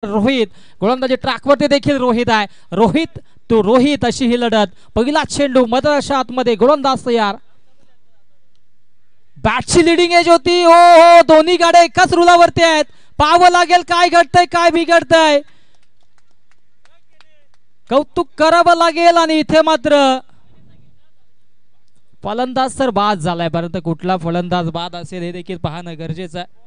रोहित गोलंदाजी ट्रॅकवरती देखील रोहित आहे. रोहित तो रोहित अशी ही लढत. पहिला चेंडू मधल्या आतमध्ये गोलंदाज तयार. बॅटची लिडिंग एज होती. हो हो दोन्ही गाड्या एकाच रुलावरती आहेत. पाहावं लागेल काय घडतंय काय बिघडतंय. कौतुक करावं लागेल. आणि इथे मात्र फलंदाज तर बाद झालाय. परंतु कुठला फलंदाज बाद असेल हे देखील पाहणं गरजेचं आहे.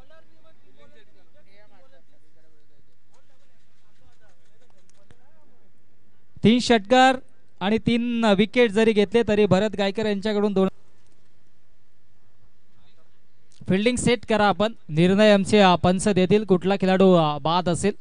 तीन षटकार आणि 3 विकेट जरी घेतले तरी भरत गायकर यांच्याकडून 2 फिल्डिंग सेट करा आपण. निर्णय आमचे पंच देतील कुठला खेळाडू बाद असेल.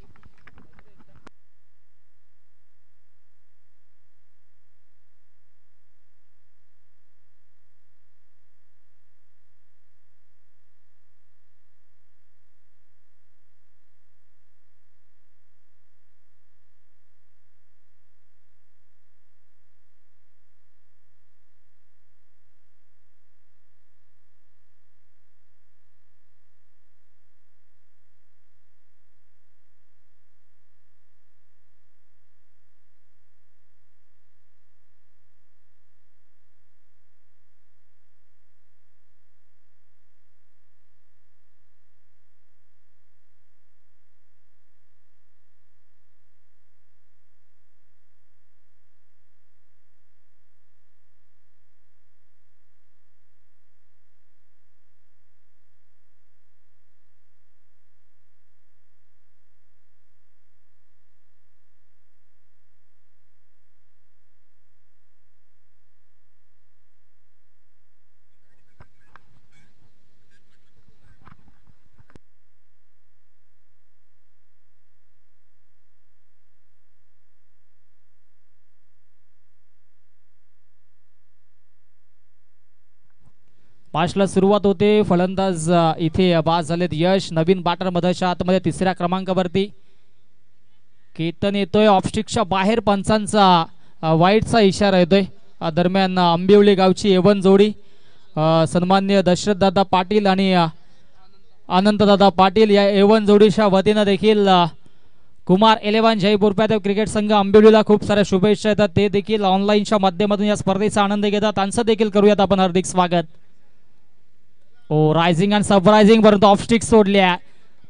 पाचला सुरुवात होते. फलंदाज इथे बाद झालेत. यश नवीन बॅटर मधच्या आतमध्ये 3ऱ्या क्रमांकावरती. केतन येतोय ऑफस्टिकच्या बाहेर. पंचांचा वाईटचा इशारा येतोय. दरम्यान आंबिवली गावची एवन जोडी सन्मान्य दशरथदादा पाटील आणि अनंतदादा पाटील या एवन जोडीच्या वतीनं देखील कुमार 11 जयपूर क्रिकेट संघ आंबिवलीला खूप साऱ्या शुभेच्छा येतात. ते देखील ऑनलाईनच्या माध्यमातून या स्पर्धेचा आनंद घेतात. त्यांचं देखील करूयात आपण हार्दिक स्वागत. ओ रायझिंग अँड सरप्रायझिंग परंतु ऑफस्टिक सोडल्या.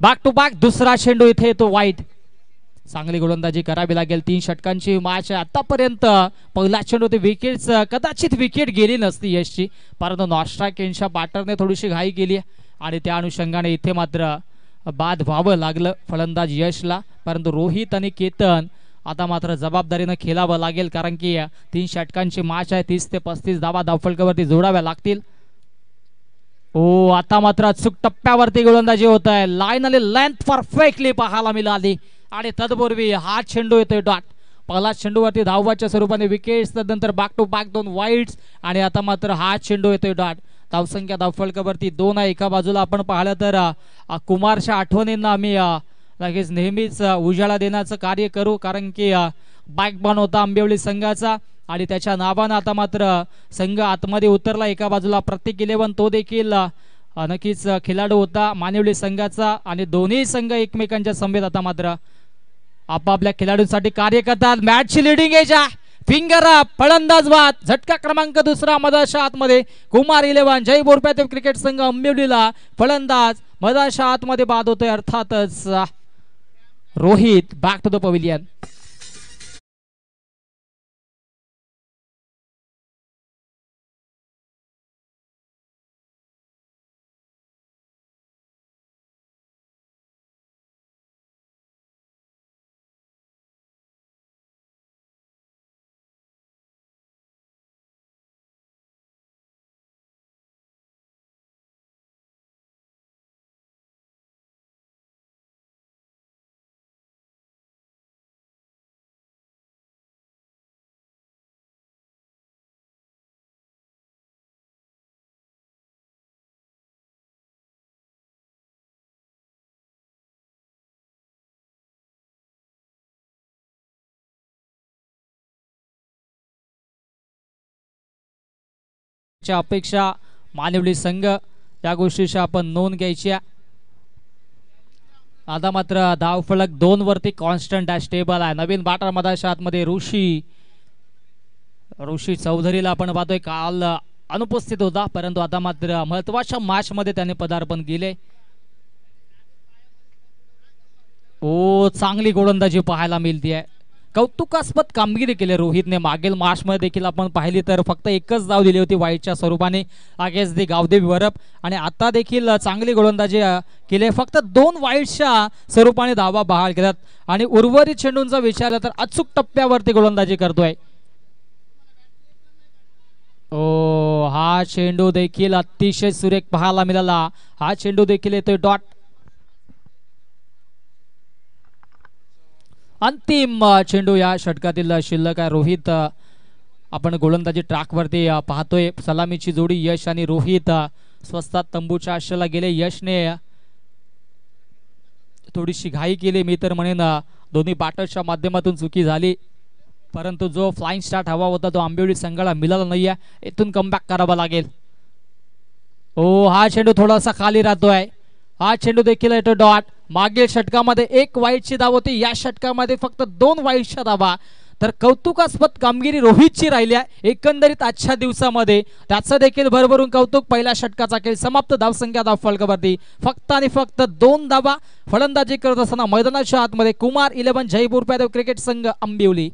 बॅक टू बॅक दुसरा चेंडू इथे येतो वाईट. चांगली गोलंदाजी करावी लागेल. 3 षटकांची मॅच आहे आतापर्यंत. पहिला चेंडू ते विकेट्स कदाचित विकेट गेली नसती यशची, परंतु नॉस्ट्राक यांच्या बॅटरने थोडीशी घाई केली आणि त्या अनुषंगाने इथे मात्र बाद व्हावं लागलं फलंदाज यशला. परंतु रोहित आणि केतन आता मात्र जबाबदारीनं खेळावं लागेल, कारण की 3 षटकांची मॅच आहे. 30 ते 35 धावा धावफलकावरती जोडाव्या लागतील. ओ आता मात्र अचूक टप्प्यावरती गोलंदाजी होत आहे. लाईन आणि लेंथ परफेक्टली पाहायला मिळाली आणि तत्पूर्वी हा चेंडू येतोय डॉट. पहिला चेंडूवरती धावाच्या स्वरूपाने विकेट्स, त्यानंतर बॅक टू बॅक 2 वाईट्स आणि आता मात्र हा चेंडू येतोय डॉट. धावसंख्या धावफलकावरती 2 आहे. एका बाजूला आपण पाहिलं तर कुमारच्या आठवणींना आम्ही लगेच नेहमीच उजाळा देण्याचं कार्य करू, कारण की बॅकबोन होता आंबिवली संघाचा आणि त्याच्या नावानं आता मात्र संघ आतमध्ये उतरला. एका बाजूला प्रत्येक 11 तो देखील नक्कीच खेळाडू होता मानिवली संघाचा आणि दोन्ही संघ एकमेकांच्या समवेत आता मात्र आपापल्या खेळाडूंसाठी कार्य करतात. मॅचची लिडिंग एज आहे. फिंगर अप फलंदाज बाद. झटका क्रमांक 2 मधाच्या आतमध्ये कुमार 11 जय बोरप्यातील क्रिकेट संघ आंबिवलीला फलंदाज मधाच्या आतमध्ये बाद होतोय. अर्थातच Rohit back to the pavilion. अपेक्षा मानिवली संघ या गोष्टीची आपण नोंद घ्यायची. आता मात्र धाव फलक 2 वरती कॉन्स्टंट आहे, स्टेबल आहे. नवीन बॅटर मधाच्या आतमध्ये ऋषी चौधरीला आपण पाहतोय काल अनुपस्थित होता, परंतु आता मात्र महत्वाच्या मॅच मध्ये त्याने पदार्पण केले. ओ चांगली गोलंदाजी पाहायला मिळते आहे. कौतुकास्पद कामगिरी केली रोहितने. मागील मॅच मध्ये देखील आपण पाहिली तर फक्त एकच धाव दिली होती वाईटच्या स्वरूपाने अगेन्स्ट दी गावदेवी वरप, आणि आता देखील चांगली गोलंदाजी केली. फक्त 2 वाईटच्या स्वरूपाने धावा बहाल केल्यात आणि उर्वरित चेंडूंचा विचार तर अचूक टप्प्यावरती गोलंदाजी करतोय. ओ हा चेंडू देखील अतिशय सुरेख पाहायला मिळाला. हा चेंडू देखील येतोय डॉट. अंतिम चेंडू या षटकातील शिल्लक आहे. रोहित आपण गोलंदाजी ट्रॅकवरती पाहतोय. सलामीची जोडी यश आणि रोहित स्वस्तात तंबूच्या आशेला गेले. यशने थोडीशी घाई केली, मी तर म्हणेन दोन्ही बॅटर्सच्या माध्यमातून चुकी झाली, परंतु जो फ्लाइंग स्टार्ट हवा होता तो आंबिवली संघाला मिळाला नाहीये. इथून कमबॅक करावा लागेल. ओ हा चेंडू थोडासा खाली राहतोय. हा चेंडू देखील येतो डॉट. मागील षटकामध्ये 1 वाईटची धाव होती, या षटकामध्ये फक्त 2 वाईटच्या धावा. तर कौतुकास्पद कामगिरी रोहितची राहिली आहे एकंदरीत आजच्या दिवसामध्ये. त्याचं देखील भरभरून कौतुक. पहिल्या षटकाचा खेळ समाप्त. धावसंख्या धाव फलकावरती फक्त आणि फक्त 2 धावा. फलंदाजी करत असताना मैदानाच्या आतमध्ये कुमार 11 जयपूर पॅदेव क्रिकेट संघ आंबिवली.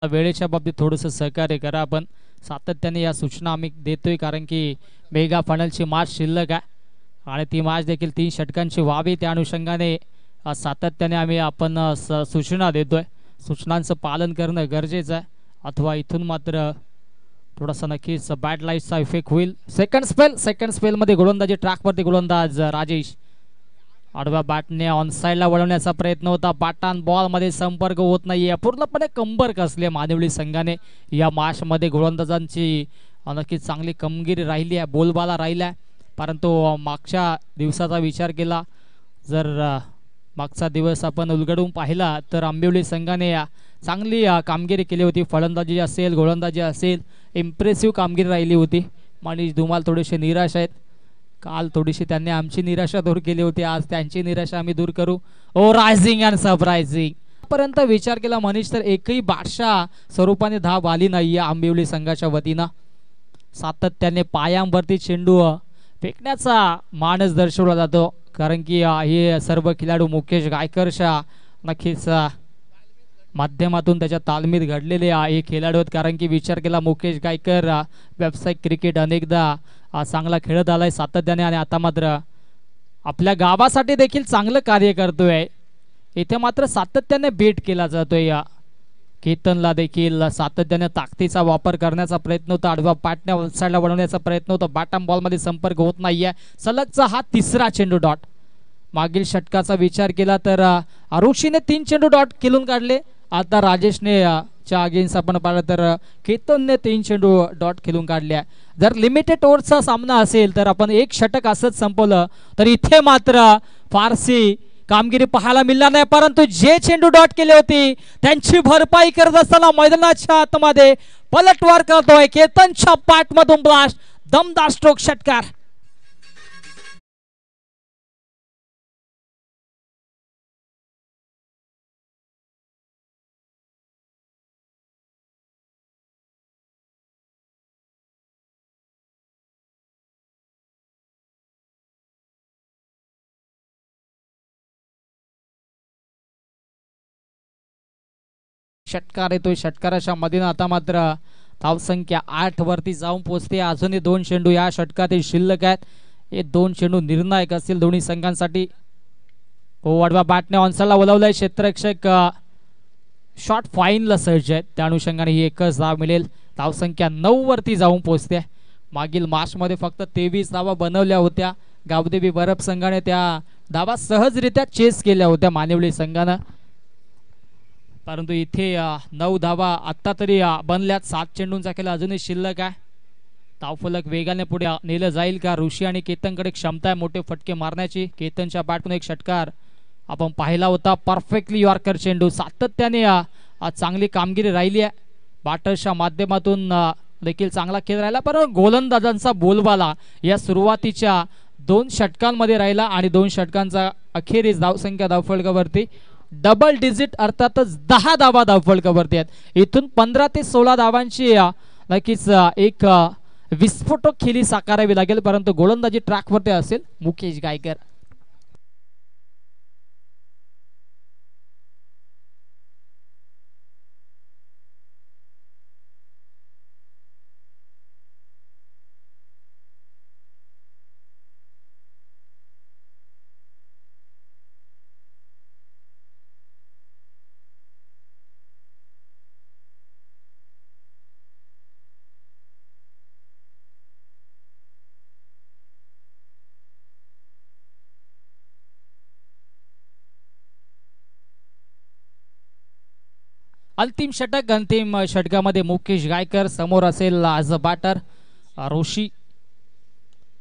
वेळेच्या बाबतीत थोडंसं सहकार्य करा. आपण सातत्याने या सूचना आम्ही देतोय, कारण की मेगा फायनलची मॅच शिल्लक आहे आणि ती मॅच देखील 3 षटकांची व्हावी. त्या अनुषंगाने सातत्याने आम्ही आपण सूचना देतोय. सूचनांचं पालन करणं गरजेचं आहे, अथवा इथून मात्र थोडासा नक्कीच बॅड लाईटचा इफेक्ट होईल. सेकंड स्पेलमध्ये गोलंदाजी ट्रॅकवरती गोलंदाज राजेश. आडव्या बॅटने ऑन साईडला वळवण्याचा प्रयत्न होता. बॅट बॉल मध्ये संपर्क होत नाहीये. पूर्णपणे कंबर कसले मानिवली संघाने. या मॅच मध्ये गोलंदाजांची नक्कीच चांगली कामगिरी राहिली आहे, बोलबाला राहिला आहे. परंतु मागच्या दिवसाचा विचार केला, जर मागचा दिवस आपण उलगडून पाहिला तर आंबिवली संघाने चांगली कामगिरी केली होती. फलंदाजी असेल, गोलंदाजी असेल, इम्प्रेसिव्ह कामगिरी राहिली होती. मनीष धुमाल थोडेसे निराश आहेत. काल थोडीशी त्यांनी आमची निराशा दूर केली होती, आज त्यांची निराशा आम्ही दूर करू. ओ रायझिंग अँड सरप्राइझिंग पर्यंत विचार केला मनीष तर एकही बादशाह स्वरूपाने धाव आली नाहीये आंबिवली संघाच्या वतीनं. सातत्याने पायांवरती चेंडू फेकण्याचा मानस दर्शवला जातो, कारण की हे सर्व खेळाडू मुकेश गायकरच्या नक्कीच माध्यमातून त्याच्या तालमीत घडलेले हे खेळाडू आहेत. कारण की विचार केला मुकेश गायकर व्यावसायिक क्रिकेट अनेकदा चांगला खेळत आलाय सातत्याने, आणि आता मात्र आपल्या गावासाठी देखील चांगलं कार्य करतोय. इथे मात्र सातत्याने बेट केला जातोय. या केतनला देखील सातत्याने ताकदीचा वापर करण्याचा प्रयत्न होता. आडवा पाटण्या साईडला वळवण्याचा प्रयत्न होता. बॅटम बॉल मध्ये संपर्क होत नाहीये. सलगचा हा 3रा चेंडू डॉट. मागील षटकाचा विचार केला तर आरुषीने 3 चेंडू डॉट खेळून काढले. आता राजेशने च्या अगेन्स्ट आपण पाहिलं तर केतनने 3 चेंडू डॉट खेळून काढल्या. जर लिमिटेड ओव्हरचा सामना असेल तर आपण 1 षटक असंच संपवलं तर इथे मात्र फारसी कामगिरी पाहायला मिळणार नाही. परंतु जे चेंडू डॉट केले होते त्यांची भरपाई करत असताना मैदानाच्या आतमध्ये पलटवार करतोय केतनच्या पाठमधून ब्लास्ट. दमदार स्ट्रोक षटकार. षटकार येतोय. षटकाराच्या मधीन आता मात्र धावसंख्या 8 वरती जाऊन पोहोचते. अजूनही 2 चेंडू या षटकातील शिल्लक आहेत. हे 2 चेंडू निर्णायक असतील दोन्ही संघांसाठी. आडव्या बॅटने ऑनसाईडला बोलावलंय. क्षेत्ररक्षक शॉट फाईनला सज्ज आहेत, त्या अनुषंगाने ही एकच धाव मिळेल. धावसंख्या 9 वरती जाऊन पोहोचते. मागील मार्चमध्ये फक्त 23 धावा बनवल्या होत्या. गावदेवी बरब संघाने त्या धावा सहजरित्या चेस केल्या होत्या मानिवली संघानं, परंतु इथे 9 धावा आत्ता तरी बनल्यात. 7 चेंडूंचा खेळ अजूनही शिल्लक आहे. धावफलक वेगाने पुढे नेलं जाईल का? ऋषी आणि केतनकडे क्षमता आहे मोठे फटके मारण्याची. केतनच्या बॅटमधून एक षटकार आपण पाहिला होता. परफेक्टली यॉर्कर चेंडू. सातत्याने चांगली कामगिरी राहिली आहे. बॅटर्सच्या माध्यमातून देखील चांगला खेळ राहिला, परंतु गोलंदाजांचा बोलबाला या सुरुवातीच्या 2 षटकांमध्ये राहिला आणि 2 षटकांचा अखेरीस धावसंख्या धावफलकावरती डबल डिजिट अर्थातच 10 धावा धावफलकावरती आहेत. इथून 15 ते 16 धावांची नक्कीच एक विस्फोटक खेळी साकारावी लागेल, परंतु गोलंदाजी ट्रॅकवरती असेल मुकेश गायकर. अंतिम षटक. अंतिम षटकामध्ये मुकेश गायकर समोर असेल आज बॅटर ऋषी.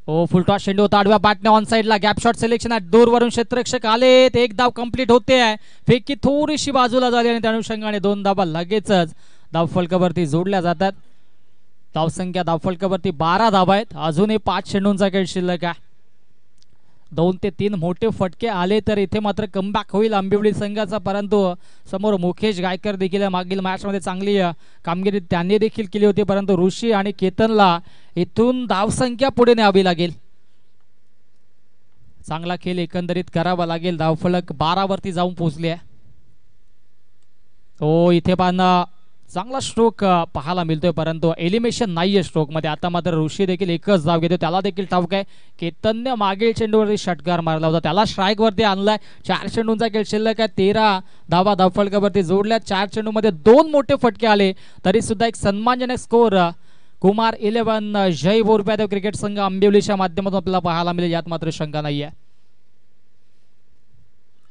ओ फुलटॉस चेंडू होता आडव्या बॅटने ऑन साइडला. गॅप शॉट सिलेक्शन आहे. दूरवरून क्षेत्ररक्षक आलेत. एक धाव कंप्लीट होते आहे. फेकी थोडीशी बाजूला झाली आणि त्या अनुषंगाने 2 धावा लगेचच धावफलकावरती जोडल्या जातात. धावसंख्या धावफलकावरती 12 धावा आहेत. अजूनही 5 चेंडूंचा खेळ शिल्लक आहे. 2 ते 3 मोठे फटके आले तर इथे मात्र कमबॅक होईल आंबिवली संघाचा, परंतु समोर मुकेश गायकर देखील मागील मॅचमध्ये चांगली कामगिरी त्यांनी देखील केली होती, परंतु ऋषी आणि केतनला इथून धावसंख्या पुढे न्यावी लागेल. चांगला खेळ एकंदरीत करावा लागेल. धावफलक 12 वरती जाऊन पोहोचले आहे. हो इथे पण चांगला स्ट्रोक पाहायला मिळतोय, परंतु एलिमिनेशन नाहीये स्ट्रोक मध्ये. आता मात्र ऋषी देखील एकच धाव घेतो. त्याला देखील ठाऊक आहे केतनने मागील चेंडूवरती षटकार मारला होता, त्याला स्ट्राईक वरती आणलाय. 4 चेंडूंचा खेळ शिल्लक आहे. 13 धावा धावफलकावरती जोडल्या. 4 चेंडूमध्ये 2 मोठे फटके आले तरी सुद्धा एक सन्मानजनक स्कोर कुमार 11 जय बोरप्यादेव क्रिकेट संघ आंबिवलीच्या माध्यमातून आपल्याला पाहायला मिळेल, यात मात्र शंका नाहीये.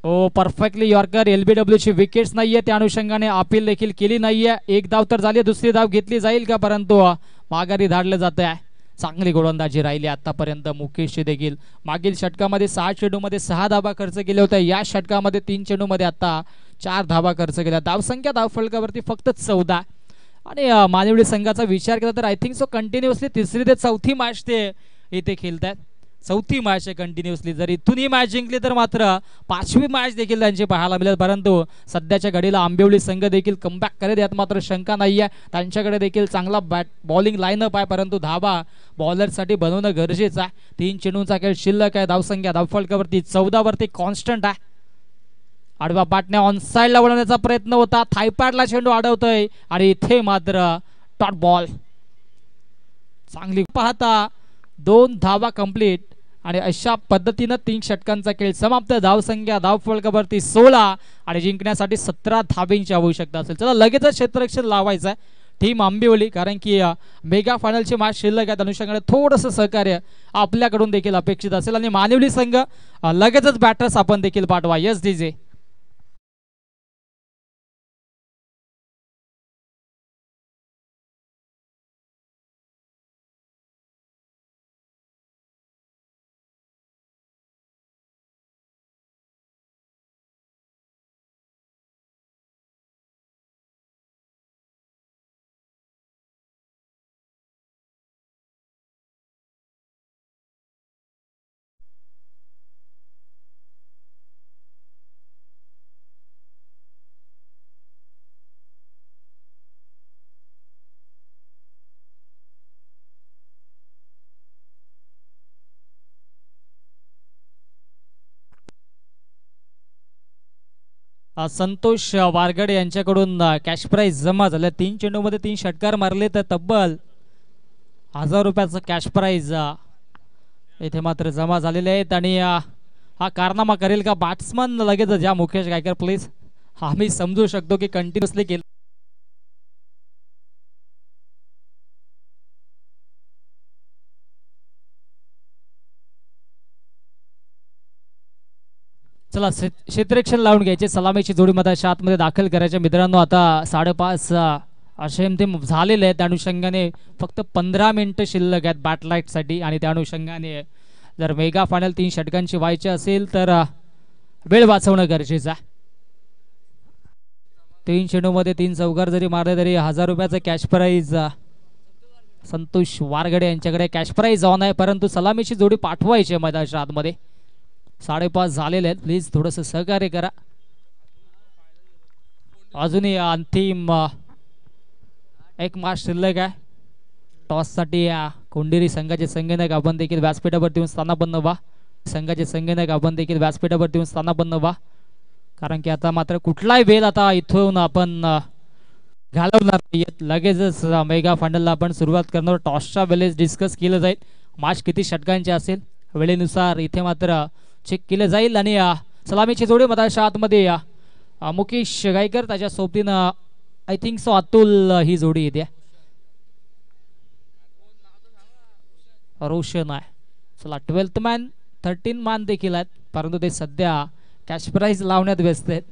ओ परफेक्टली यॉर्कर. एलबीडब्ल्यू ची विकेट्स नाहीये, त्या अनुषंगाने अपील देखील केली नाहीये. एक धाव तर झाली, दुसरी धाव घेतली जाईल का? परंतु माघारी धाडलं जात आहे. चांगली गोलंदाजी राहिली आतापर्यंत मुकेशची देखील. मागील षटकामध्ये 6 चेंडूमध्ये 6 धावा खर्च केल्या होत्या. या षटकामध्ये 3 चेंडूमध्ये आता 4 धावा खर्च केल्या. धावसंख्या धावफलकावरती फक्त 14. आणि मानिवली संघाचा विचार केला तर आय थिंक सो कंटिन्युअसली 3री ते 4थी मॅच ते इथे खेळतात. 4थी मॅच आहे कंटिन्युअसली. जर इथून ही मॅच जिंकली तर मात्र 5वी मॅच देखील त्यांची पाहायला मिळेल, परंतु सध्याच्या घडीला आंबिवली संघ देखील कमबॅक करेल, यात मात्र शंका नाही आहे. त्यांच्याकडे देखील चांगला बॉलिंग लाईनअप आहे, परंतु धावा बॉलरसाठी बनवणं गरजेचं आहे. 3 चेंडूंचा खेळ शिल्लक आहे. धावसंख्या धावफलकावरती 14 वरती कॉन्स्टंट आहे. आडवा बॅटने ऑन साइडला वळवण्याचा प्रयत्न होता. थायपॅडला चेंडू अडवतोय आणि इथे मात्र डॉट बॉल. चांगली पाहता 2 धावा कंप्लीट आणि अशा पद्धतीनं 3 षटकांचा खेळ समाप्त. धावसंख्या धावफलकावरती 16 आणि जिंकण्यासाठी 17 धावांची आवश्यकता असेल. चला लगेचच क्षेत्ररक्षण लावायचं आहे टीम आंबिवली, कारण की मेगा फायनलची मॅच शिल्लक आहे. अनुषंगाने थोडंसं सहकार्य आपल्याकडून देखील अपेक्षित असेल आणि मानिवली संघ लगेचच बॅटर्स आपण देखील पाठवा. Yes DJ. संतोष वारगडे यांच्याकडून कॅश प्राइज जमा झालं. 3 चेंडूमध्ये 3 षटकार मारले तर तब्बल 1000 रुपयाचं कॅश प्राइज इथे मात्र जमा झालेले आहेत. आणि हा कारनामा करेल का बॅट्समन लगेच या मुकेश गायकर प्लीज. आम्ही समजू शकतो की कंटिन्युअसली केलं. चला क्षेत्ररक्षण लावून घ्यायचे. सलामीची जोडी मधाच्या आतमध्ये दाखल करायच्या मित्रांनो. आता 5:30 असे ते झालेले आहेत. त्या अनुषंगाने फक्त 15 मिनिटं शिल्लक आहेत बॅटलाईटसाठी आणि त्या अनुषंगाने जर मेगा फायनल 3 षटकांची व्हायची असेल तर वेळ वाचवणं गरजेचं आहे. 3 चेंडूमध्ये 3 चौकार जरी मारले तरी 1000 रुपयाचं कॅश प्राईज संतोष वारगडे यांच्याकडे कॅश प्राईज ऑन आहे. परंतु सलामीची जोडी पाठवायची आहे मैदानाच्या आतमध्ये. 5:30 झालेले आहेत. प्लीज थोडंसं सहकार्य करा. अजूनही अंतिम एक मार्च शिल्लक आहे. टॉससाठी कोंडेरी संघाचे संगणक आपण देखील व्यासपीठावरती येऊन स्थानापन्न व्हा. संघाचे संगणक आपण देखील व्यासपीठावरती येऊन स्थानापन्न व्हा. कारण की आता मात्र कुठलाही वेळ आता इथून आपण घालवणार नाही. लगेचच मेगा फायनलला आपण सुरुवात करणार. टॉसच्या वेळेस डिस्कस केलं जाईल मॅच किती षटकांचे असेल. वेळेनुसार इथे मात्र चेक केलं जाईल. आणि सलामीची जोडी मधाच्या आतमध्ये मुकेश गायकर त्याच्या सोबतीनं आय थिंक सो अतुल ही जोडी येते. रोशन आहे. चला 12th मॅन 13 मॅन देखील आहेत. परंतु ते सध्या कॅश प्राईज लावण्यात व्यस्त आहेत.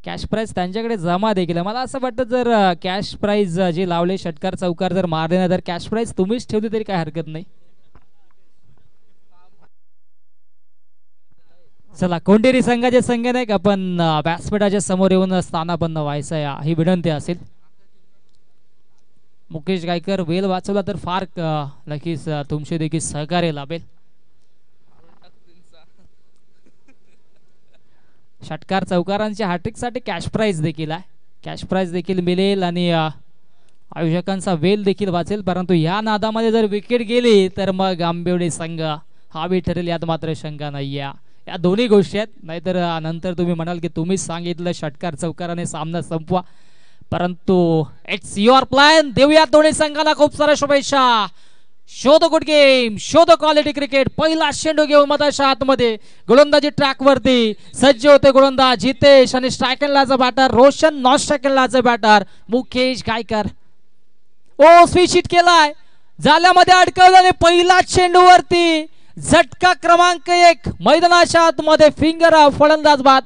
कॅश प्राईज त्यांच्याकडे जमा देखील आहे. मला असं वाटतं जर कॅश प्राईज जे लावले षटकार चौकार जर मारले नाही तर कॅश प्राईज तुम्हीच ठेवली तरी काय हरकत नाही. चला कोंडेरी संघाचे संगणक आपण व्यासपीठाच्या समोर येऊन स्थानापन्न व्हायचं आहे ही विनंती असेल. मुकेश गायकर वेळ वाचवला तर फार नक्कीच तुमचे देखील सहकार्य लाभेल. षटकार चौकारांच्या हॅट्रिकसाठी कॅश प्राईज देखील आहे. कॅश प्राईज देखील मिळेल आणि आयोजकांचा वेळ देखील वाचेल. परंतु या नादामध्ये जर विकेट गेली तर मग आंबिवली संघ हावी ठरेल यात मात्र शंका नाही आहे. या दोन्ही गोष्टी आहेत. नाहीतर नंतर तुम्ही म्हणाल की तुम्हीच सांगितलं षटकार चौकाराने सामना संपवा. परंतु इट्स युअर प्लॅन. देऊया दोन्ही संघाला खूप साऱ्या शुभेच्छा. Show the good game, show the quality cricket. पहिला चेंडू घेऊन मधाच्या आतमध्ये गोलंदाजी ट्रॅक वरती सज्ज होते गोलंदाज हितेश आणि स्ट्रायकरलाचा बॅटर रोशन. नॉन स्ट्रायकरलाचा बॅटर मुकेश गायकर. ओ स्विच हिट केलाय जाल्यामध्ये अडकवल्याने पहिला चेंडू वरती झटका क्रमांक 1 मैदानाच्या आतमध्ये फिंगर फलंदाज बाद.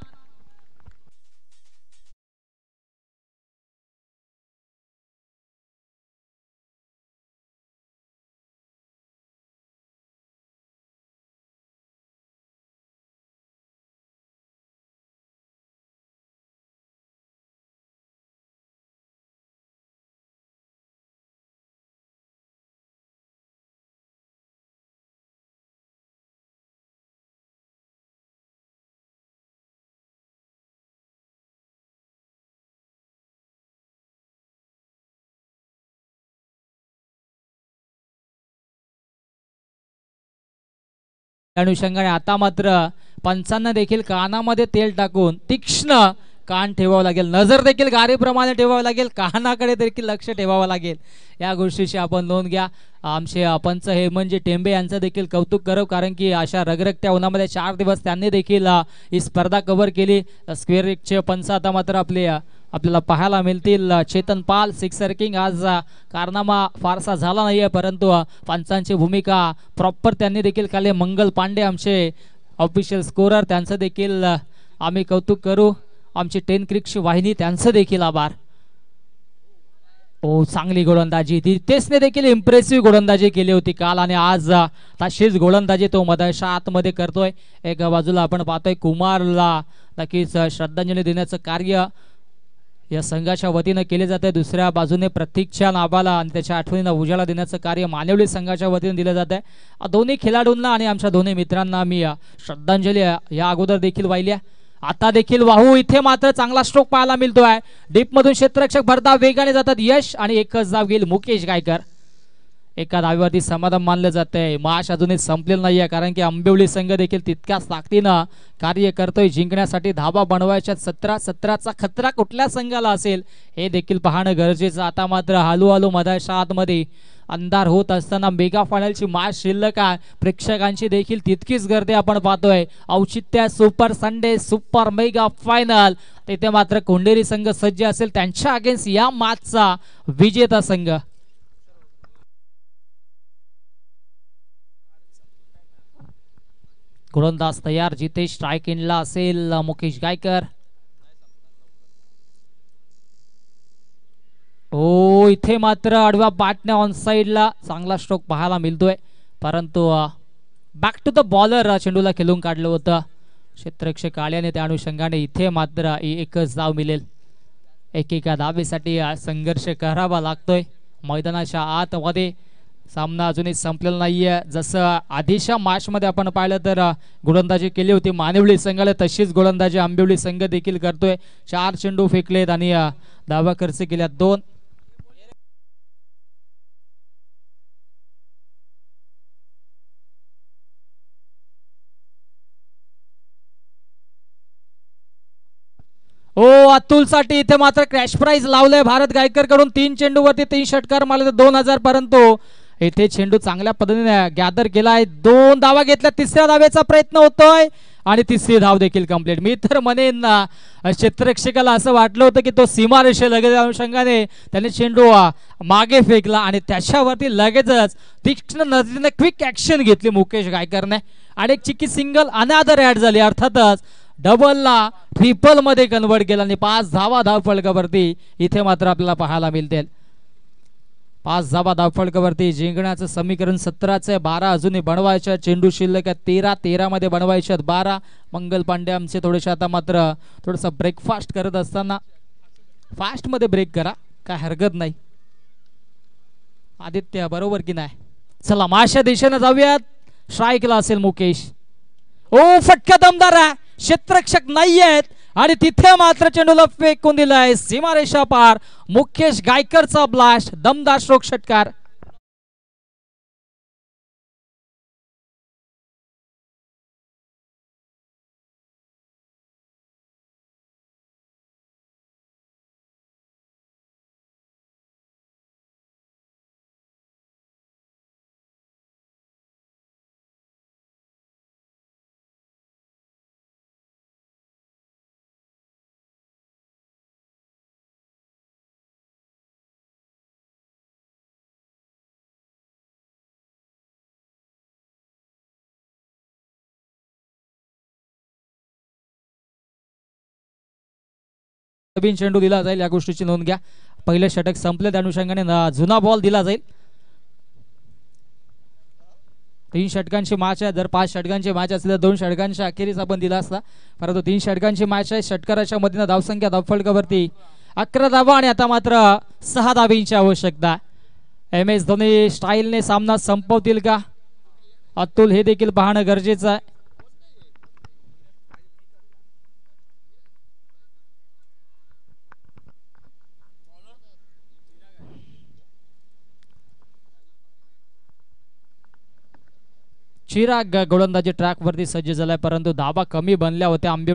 अनुषंगाने आता मात्र पंचांना देखील कानामध्ये तेल टाकून तीक्ष्ण कान ठेवावं लागेल. नजर देखील गारेप्रमाणे ठेवावं लागेल. कानाकडे देखील लक्ष ठेवावं लागेल. या गोष्टीची आपण नोंद घ्या. आमचे पंच हेमंतजी टेंबे यांचं देखील कौतुक करू. कारण की अशा रगरगत्या उन्हामध्ये 4 दिवस त्यांनी देखील ही स्पर्धा कव्हर केली. स्क्वेअर रिकचे पंच आता मात्र आपल्याला पाहायला मिळतील. चेतन पाल सिक्सर किंग. आज कारनामा फारसा झाला नाहीये परंतु पंचांची भूमिका प्रॉपर त्यांनी देखील केली. मंगल पांडे आमचे ऑफिशियल स्कोरर त्यांचं देखील आम्ही कौतुक करू. आमची 10 क्रिकची वाहिनी त्यांचं देखील आभार. ओ चांगली गोलंदाजी. तिथेचने देखील इम्प्रेसिव्ह गोलंदाजी केली होती काल आणि आज तशीच गोलंदाजी तो मधाच्या आतमध्ये करतोय. एका बाजूला आपण पाहतोय कुमारला नक्कीच श्रद्धांजली देण्याचं कार्य या संघाच्या वतीनं केले जाते. दुसऱ्या बाजूने प्रतीकच्या नावाला आणि त्याच्या आठवणींना उजाळा देण्याचं कार्य मानवली संघाच्या वतीने दिलं जात आहे. दोन्ही खेळाडूंना आणि आमच्या दोन्ही मित्रांना मी श्रद्धांजली या अगोदर देखील वाहिली आहे. आता देखील वाहू. इथे मात्र चांगला स्ट्रोक पाहायला मिळतोय. डीप मधून क्षेत्ररक्षक भरधाव वेगाने जातात यश आणि एकच धाव घेईल मुकेश गायकर. एका धावीवरती समाधान मानलं जातंय. मॅच अजूनही संपलेलं नाहीये कारण की आंबिवली संघ देखील तितक्याच ताकदीनं कार्य करतोय. जिंकण्यासाठी धावा बनवायच्या 17-17चा खतरा कुठल्या संघाला असेल हे देखील पाहणं गरजेचं. आता मात्र हळूहळू मधाच्या आतमध्ये अंधार होत असताना मेगा फायनलची मॅच शिल्लक आहे. प्रेक्षकांची देखील तितकीच गर्दी आपण पाहतोय. औचित्य super Sunday super mega final. तिथे मात्र कोंडेरी संघ सज्ज असेल त्यांच्या अगेन्स्ट या मॅचचा विजेता संघ. गोलंदाज तयार, जितेश स्ट्राईक इनला असेल, मुकेश गायकर. ओ इथे मात्र आडव्या बॅटने ऑन साइडला चांगला स्ट्रोक पाहायला मिळतोय, परंतु बॅक टू द बॉलर चेंडूला खेळून काढलं होतं क्षेत्ररक्षक आल्याने. त्या अनुषंगाने इथे मात्र एकच धाव मिळेल. एकेका धावेसाठी संघर्ष करावा लागतोय. मैदानाच्या आतमध्ये सामना अजूनही संपलेला नाहीये. जसं आधीच्या मॅच मध्ये आपण पाहिलं तर गोलंदाजी केली होती मानिवली संघाला, तशीच गोलंदाजी आंबिवली संघ देखील करतोय. 4 चेंडू फेकलेत आणि धावा खर्च केल्या 2. ओ अतुल साठी इथे मात्र क्रॅश प्राइज लावलंय भारत गायकर कडून. 3 चेंडूवरती 3 षटकार मारले, 2000. परंतु इथे चेंडू चांगल्या पद्धतीने गॅदर केलाय. 2 धावा घेतल्या, तिसऱ्या धावेचा प्रयत्न होतोय आणि तिसरी धाव देखील कंप्लीट. मी तर म्हणेन क्षेत्ररक्षकाला असं वाटलं होतं की तो सीमारेषे लगेच अनुषंगाने त्याने चेंडू मागे फेकला आणि त्याच्यावरती लगेचच तीक्ष्ण नजरेने क्विक ऍक्शन घेतली मुकेश गायकरने आणि एक चिक्की सिंगल अनादर ऍड झाली. अर्थातच डबलला ट्रिपल मध्ये कन्वर्ट केला आणि 5 धावा धावफलकावरती इथे मात्र आपल्याला पाहायला मिळतील. 5 धावा धावफलकावरती जिंकण्याचं समीकरण 17चे 12 अजूनही बनवायचे. चेंडू शिल्लक 13 मध्ये बनवायचे 12. मंगल पांडे आमचे थोडेसे आता मात्र थोडंसं ब्रेकफास्ट करत असताना फास्ट मध्ये ब्रेक करा, काय हरकत नाही. आदित्य बरोबर की नाही? चला माशा दिशेने जाऊयात. स्ट्राईकला असेल मुकेश. ओ फटका दमदार आहे, क्षेत्ररक्षक नाही आहेत आणि तिथे मात्र चेंडूला फेकून दिलाय सीमारेषा पार. मुकेश गायकरचा ब्लास्ट, दमदार स्ट्रोक षटकार. नवीन चेंडू दिला जाईल, या गोष्टीची नोंद घ्या. पहिले षटक संपले त्या अनुषंगाने जुना बॉल दिला जाईल. 3 षटकांची मॅच आहे. जर 5 षटकांची मॅच असली तर 2 षटकांच्या अखेरीस आपण दिला असता, परंतु 3 षटकांची मॅच आहे. षटकाराच्या मधील धावसंख्या धावफलकावरती 11 धावा आणि आता मात्र 6 धावींची आवश्यकता. MS धोनी स्टाईलने सामना संपवतील का अतुल, हे देखील पाहणं गरजेचं आहे. चिराग गोलंदाजी ट्रॅक वरती सज्ज झालाय, परंतु धाबा कमी बनल्या होत्या. आंबे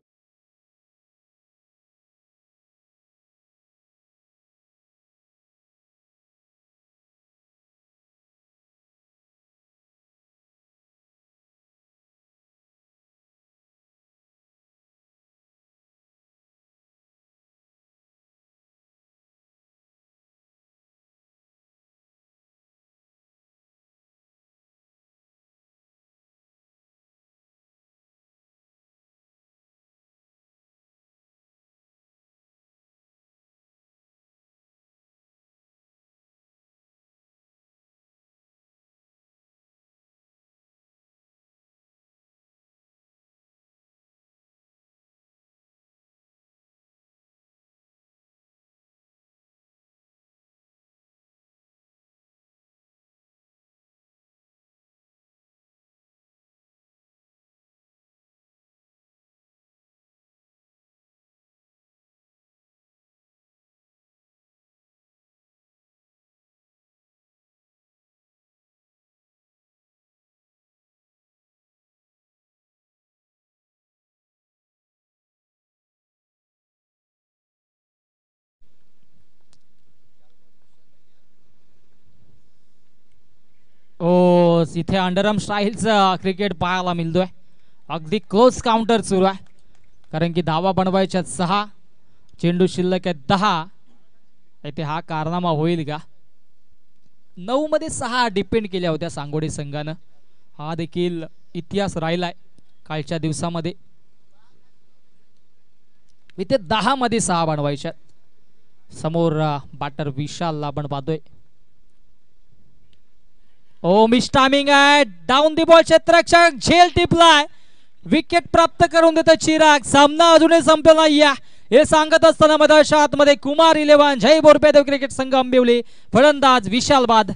ओ इथे अंडरआर्म स्टाईलचा क्रिकेट पाहायला मिळतोय. अगदी क्लोज काउंटर सुरू आहे, कारण की धावा बनवायच्या 6, चेंडू शिल्लक आहे 10. इथे हा कारनामा होईल का? 9 मध्ये 6 डिपेंड केल्या होत्या सांगोडे संघानं. हा देखील इतिहास राहिलाय. कालच्या दिवसामध्ये इथे 10 मध्ये 6 बनवायच्या. समोर बॅटर विशालला आपण पाहतोय. ओ मिस टायमिंग आहे. डाऊन दी बॉल क्षेत्ररक्षक झेल टिपलाय. विकेट प्राप्त करून देतो चिराग. सामना अजूनही संपला नाही. हे सांगत असताना मधाच्या आतमध्ये कुमार 11 जय बोरपेदेव क्रिकेट संघ आंबिवली. फलंदाज विशाल बाद.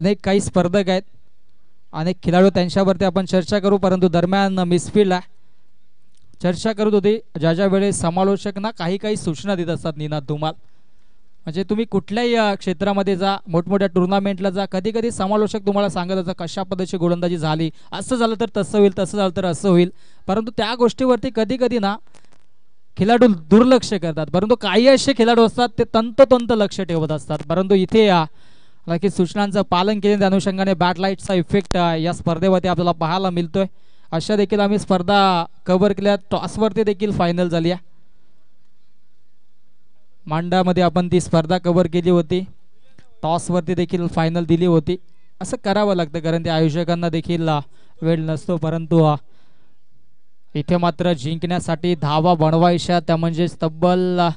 अनेक काही स्पर्धक आहेत, अनेक खेळाडू, त्यांच्यावरती आपण चर्चा करू. परंतु दरम्यान मिसफील्ड चर्चा करत होती. ज्या ज्या वेळेस समालोचक ना काही सूचना देत असतात निनाद धुमाल. म्हणजे तुम्ही कुठल्याही क्षेत्रामध्ये जा, मोठमोठ्या टुर्नामेंटला जा, कधी कधी समालोचक तुम्हाला सांगत असतात कशा पद्धतीची गोलंदाजी झाली, असं झालं तर तसं होईल, तसं झालं तर असं होईल. परंतु त्या गोष्टीवरती कधी कधी ना खेळाडू दुर्लक्ष करतात. परंतु काही असे खेळाडू असतात ते तंतोतंत लक्ष ठेवत असतात. परंतु इथे नक्कीच सूचनांचं पालन केले. त्या अनुषंगाने बॅट लाईटचा इफेक्ट या स्पर्धेवरती आपल्याला पाहायला मिळतोय. अशा देखील आम्ही स्पर्धा कव्हर केल्या. टॉसवरती देखील फायनल झाली. मांडामध्ये आपण ती स्पर्धा कव्हर केली होती. टॉसवरती देखील फायनल दिली होती. असं करावं लागतं कारण त्या आयोजकांना देखील वेळ नसतो. परंतु इथे मात्र जिंकण्यासाठी धावा बनवायच्या, त्या म्हणजे तब्बल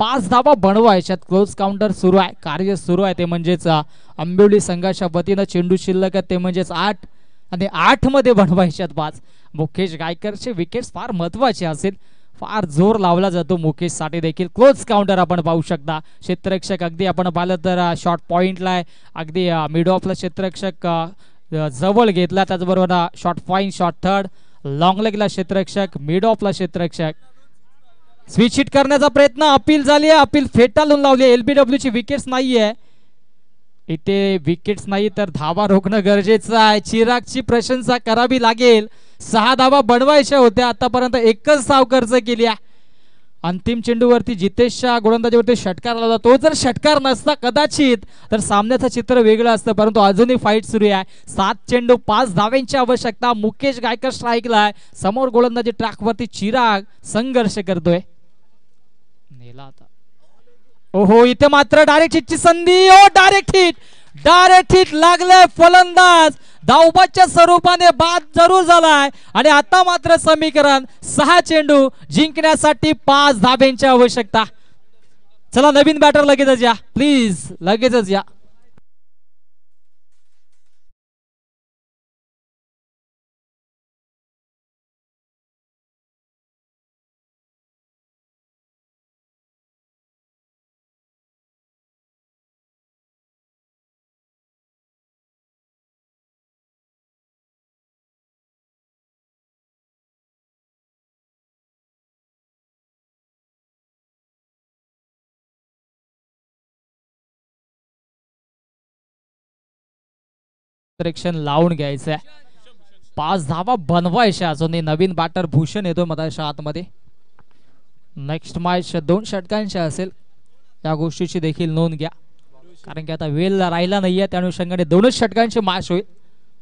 5 धावा बनवायच्यात. क्लोज काउंटर सुरू आहे, कार्य सुरू आहे. ते म्हणजेच आंबिवली संघाच्या वतीनं चेंडू शिल्लक आहे ते म्हणजेच 8 आणि 8 मध्ये बनवायच्यात 5. मुकेश गायकरचे विकेट्स फार महत्वाचे असेल. फार जोर लावला जातो मुकेश साठी देखील. क्लोज काउंटर आपण पाहू शकता. क्षेत्ररक्षक अगदी आपण पाहिलं तर शॉर्ट पॉइंटला आहे, अगदी मिड ऑफला क्षेत्ररक्षक जवळ घेतला. त्याचबरोबर short point, short third, long लेगला क्षेत्ररक्षक, मिड ऑफला क्षेत्ररक्षक. स्विच हिट करण्याचा प्रयत्न, अपील झाली आहे, अपील फेटाळून लावली. एलबीडब्ल्यू ची विकेट्स नाहीये इथे. विकेट्स नाही तर धावा रोखणं गरजेचं आहे. चिरागची प्रशंसा करावी लागेल. 6 धावा बनवायच्या होत्या, आतापर्यंत एकच धाव खर्च केली आहे. अंतिम चेंडूवरती जितेशच्या गोलंदाजीवरती षटकार लावला. तो जर षटकार नसता कदाचित तर सामन्याचं चित्र वेगळं असतं. परंतु अजूनही फाईट सुरू आहे. 7 चेंडू 5 धाव्यांची आवश्यकता. मुकेश गायकर स्ट्राईकला आहे. समोर गोलंदाजी ट्रॅकवरती चिराग संघर्ष करतोय. नेला आता. ओहो, इथे मात्र डायरेक्ट हिटची संधी. ओ डायरेक्ट हिट लागले. फलंदाज धावबाच्या स्वरूपाने बाद जरूर झालाय. आणि आता मात्र समीकरण 6 चेंडू जिंकण्यासाठी 5 धाब्यांची आवश्यकता. चला नवीन बॅटर लगेचच या, प्लीज लगेचच या. लावून घ्यायचंय. 5 धावा बनवायच्या अजूनही. नवीन बॅटर भूषण येतोय मधाच्या आतमध्ये. नेक्स्ट मॅच 2 षटकांची असेल, या गोष्टीची देखील नोंद घ्या कारण की आता वेळ राहिला नाहीये. त्या अनुषंगाने 2च षटकांची मॅच होईल,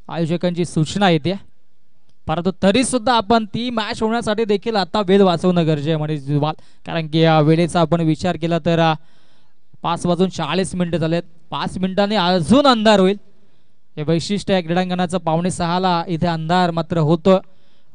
आयोजकांची सूचना येते. परंतु तरी सुद्धा आपण ती मॅच होण्यासाठी देखील आता वेळ वाचवणं गरजेचं आहे म्हणजे कारण की वेळेचा आपण विचार केला तर 5:40 झालेत. 5 मिनिटांनी अजून अंधार होईल. हे वैशिष्ट्य आहे क्रीडांगणाचं. 5:45 इथे अंधार मात्र होतं.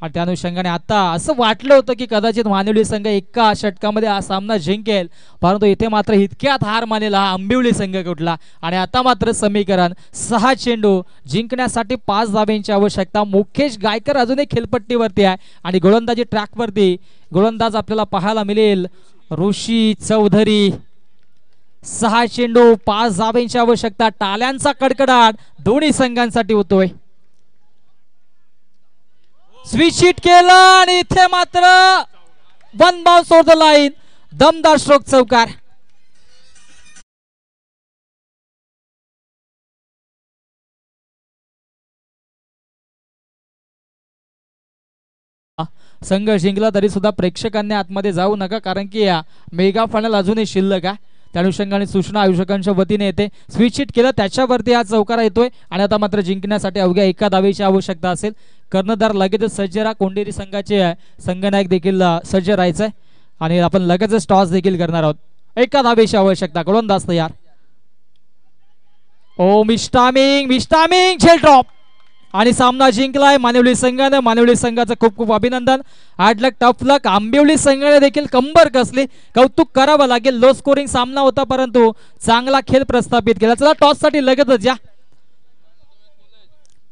आणि त्या अनुषंगाने आता असं वाटलं होतं की कदाचित मानिवली संघ एका षटकामध्ये हा सामना जिंकेल, परंतु इथे मात्र इतक्यात हार मानेला हा आंबिवली संघ कुठला. आणि आता मात्र समीकरण 6 चेंडू जिंकण्यासाठी 5 धाब्यांची आवश्यकता. मुकेश गायकर अजूनही खेळपट्टीवरती आहे आणि गोलंदाजी ट्रॅकवरती गोलंदाज आपल्याला पाहायला मिळेल ऋषी चौधरी. 6 चेंडू 5 धाब्यांची आवश्यकता. टाळ्यांचा कडकडाट दोन्ही संघांसाठी होतोय. स्विच हिट केलं आणि इथे मात्र one bounce over the line. दमदार स्ट्रोक चौकार. संघ जिंकला तरी सुद्धा प्रेक्षकांनी आतमध्ये जाऊ नका, कारण की मेगा फायनल अजूनही शिल्लक आहे. त्या अनुषंगाने सूचना आयोजकांच्या वतीने येते. स्विच हिट केलं त्याच्यावरती हा चौकारा येतोय आणि आता मात्र जिंकण्यासाठी अवघ्या एका धावेची आवश्यकता असेल. कर्णधार लगेचच सज्ज राहा. कोंडेरी संघाचे संघनायक देखील सज्ज राहायचंय आणि आपण लगेचच टॉस देखील करणार आहोत. एका धावेची आवश्यकता. गोलंदाज तयार. ओ मिस्टामिंग झेल ड्रॉप आणि सामना जिंकलाय मानिवली संघाने. मानिवली संघाचं खूप खूप अभिनंदन. हार्ड लक टफ लक. आंबिवली संघाने देखील कंबर कसली, कौतुक करावं लागेल. लो स्कोरिंग सामना होता परंतु चांगला खेळ प्रस्थापित केला. चला टॉस साठी लगेचच या.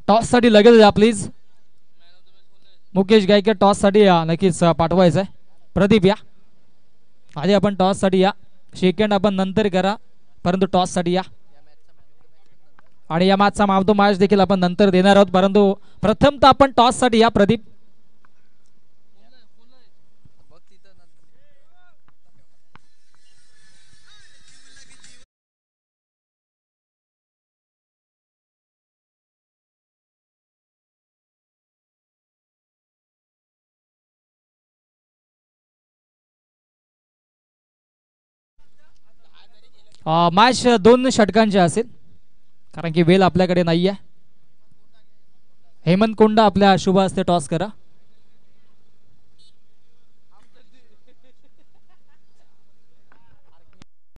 टॉस साठी लगेच या प्लीज. मुकेश गायकर टॉस साठी या नक्कीच पाठवायचंय. प्रदीप या आधी. आपण टॉस साठी या. सेकंड आपण नंतर करा परंतु टॉस साठी या. आणि या मॅचचा मावतो मॅच देखील आपण नंतर देणार आहोत परंतु प्रथमतः आपण टॉस साठी या. प्रदीप मॅच 2 षटकांचे असेल कारण की वेळ आपल्याकडे नाही आहे. हेमंत कोंडा आपल्या शुभ हस्ते टॉस करा.